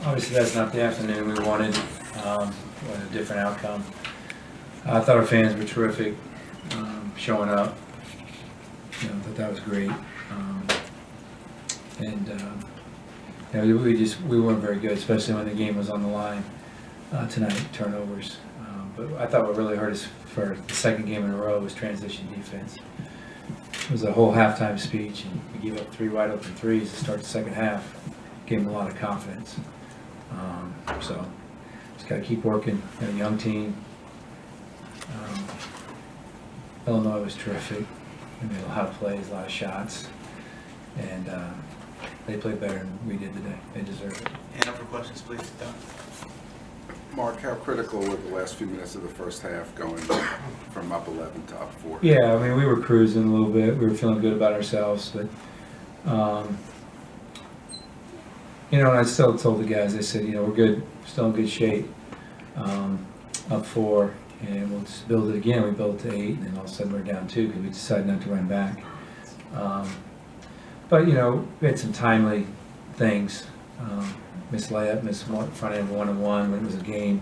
Obviously, that's not the afternoon we wanted. A different outcome. I thought our fans were terrific, showing up. I thought that was great. We weren't very good, especially when the game was on the line tonight. Turnovers, but I thought what really hurt us for the second game in a row was transition defense. It was a whole halftime speech, and we gave up 3 wide open threes to start the second half. Gave them a lot of confidence. So just got to keep working. Got a young team. Illinois was terrific. They made a lot of plays, a lot of shots, and they played better than we did today. They deserve it. Hand up for questions, please. Don. Mark, how critical were the last few minutes of the first half going from up 11 to up 4? Yeah, I mean, we were cruising a little bit. We were feeling good about ourselves, but and I still told the guys, I said, we're good, still in good shape, up 4, and we'll just build it again. We built it to 8, and then all of a sudden we're down 2 because we decided not to run back. But we had some timely things. Missed layup, missed front end 1-on-1 when it was a game.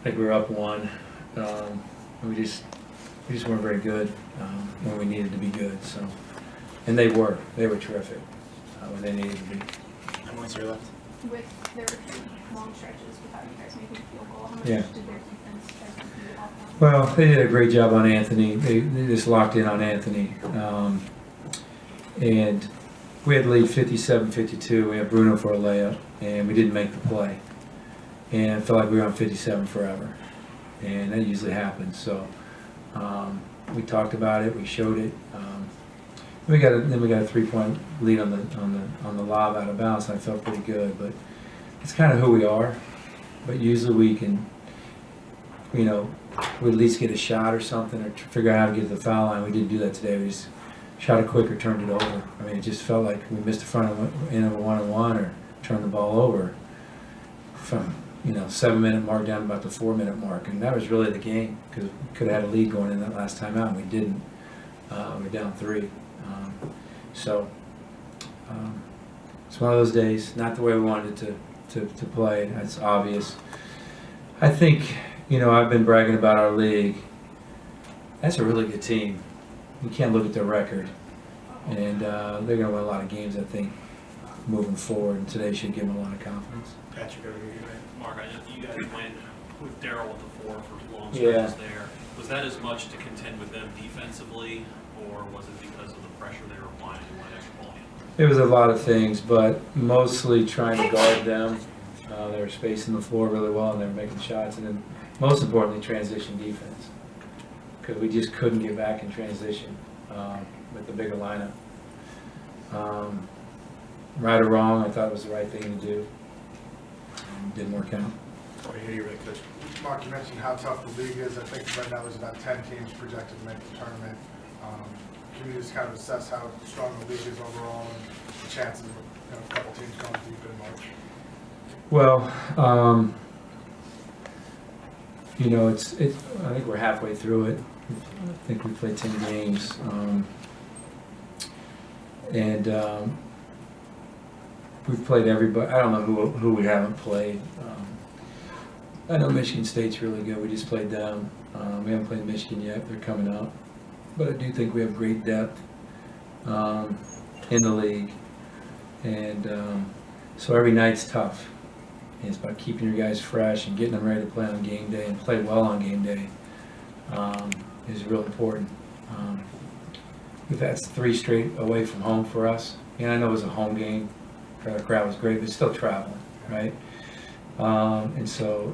I think we were up 1. We just weren't very good when we needed to be good. So, and they were terrific when they needed to be. And once you're left. With there were long stretches without you guys making a field goal, how much Yeah. did their defense contribute off that? Well, they did a great job on Anthony. They just locked in on Anthony. And we had the lead 57-52. We had Bruno for a layup, and we didn't make the play. And I felt like we were on 57 forever. And that usually happens. So we talked about it. We showed it. Then we got a 3-point lead on the lob out of bounds. And I felt pretty good, but it's kind of who we are. But usually we can, we at least get a shot or something, or figure out how to get to the foul line. We didn't do that today. We just shot it quick or turned it over. I mean, it just felt like we missed the front end of a 1-on-1 or turned the ball over from 7-minute mark down about the 4-minute mark, and that was really the game because we could have had a lead going in that last time out, and we didn't. We're down 3. So it's one of those days, not the way we wanted it to play. That's obvious. I think, I've been bragging about our league. That's a really good team. You can't look at their record. And they're going to win a lot of games, I think, moving forward. And today should give them a lot of confidence. Patrick, over here. Mark, I know you guys went with Darryl with the 4 for long Yeah. stretches there. Was that as much to contend with them defensively, or was it because of the pressure they were applying to win extra volume? It was a lot of things, but mostly trying to guard them. They were spacing the floor really well, and they were making shots. And then, most importantly, transition defense, because we just couldn't get back in transition with the bigger lineup. Right or wrong, I thought it was the right thing to do. Didn't work out. Over here, you're right, Coach. Mark, you mentioned how tough the league is. I think right now there's about 10 teams projected to make the tournament. Can you just kind of assess how strong the league is overall and the chances of a couple teams going deep in March? Well, I think we're halfway through it. I think we played 10 games, and we've played everybody. I don't know who we haven't played. I know Michigan State's really good. We just played them. We haven't played Michigan yet. They're coming up, but I do think we have great depth in the league, and so every night's tough. And it's about keeping your guys fresh and getting them ready to play on game day and play well on game day is real important. We've had 3 straight away from home for us. I know it was a home game. The crowd was great, but it's still traveling, right? And so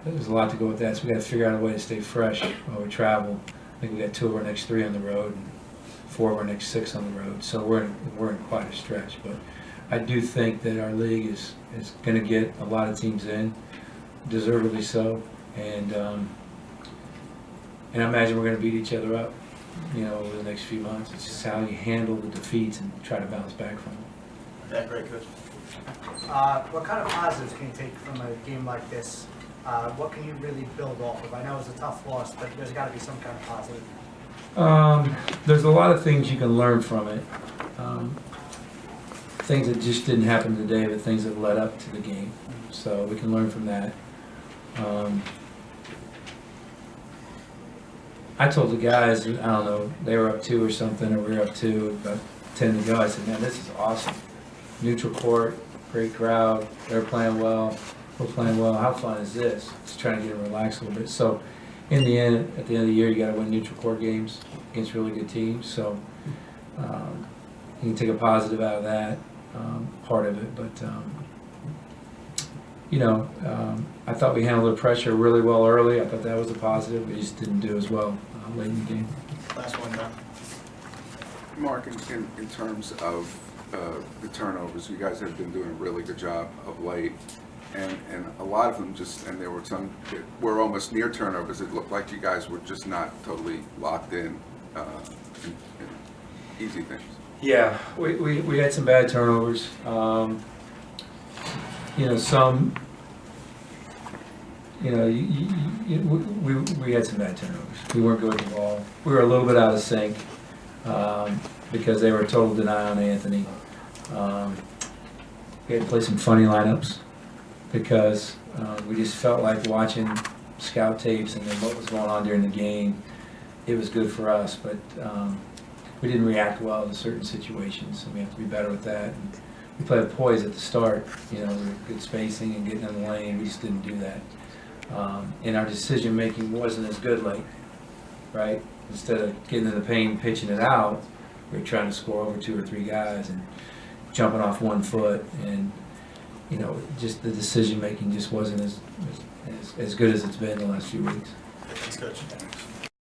there's a lot to go with that. So we got to figure out a way to stay fresh while we travel. I think we got 2 of our next 3 on the road, and 4 of our next 6 on the road. So we're in quite a stretch. But I do think that our league is going to get a lot of teams in, deservedly so, and I imagine we're going to beat each other up, over the next few months. It's just how you handle the defeats and try to bounce back from them. Yeah, great, Coach. What kind of positives can you take from a game like this? What can you really build off of? I know it was a tough loss, but there's got to be some kind of positive. There's a lot of things you can learn from it. things that just didn't happen today, but things that led up to the game. So we can learn from that. I told the guys, I don't know, they were up 2 or something, or we were up 2, about 10 to go. I said, man, this is awesome. Neutral court, great crowd, they're playing well, we're playing well. How fun is this? Just trying to get them relaxed a little bit. So in the end, at the end of the year, you got to win neutral court games against really good teams. So you can take a positive out of that part of it. But, I thought we handled the pressure really well early. I thought that was a positive. We just didn't do as well late in the game. Last one, Don. Mark, in terms of the turnovers, you guys have been doing a really good job of late. And a lot of them and there were some that were almost near turnovers. It looked like you guys were just not totally locked in easy things. Yeah, we had some bad turnovers. We had some bad turnovers. We weren't good with the ball. We were a little bit out of sync because they were a total deny on Anthony. We had to play some funny lineups because we just felt like watching scout tapes and then what was going on during the game. It was good for us, but we didn't react well to certain situations, and we have to be better with that. And we played with poise at the start, with good spacing and getting in the lane. We just didn't do that. And our decision making wasn't as good late, right? Instead of getting in the paint, pitching it out, we were trying to score over 2 or 3 guys and jumping off 1 foot, and just the decision making just wasn't as good as it's been the last few weeks. Thanks, Coach.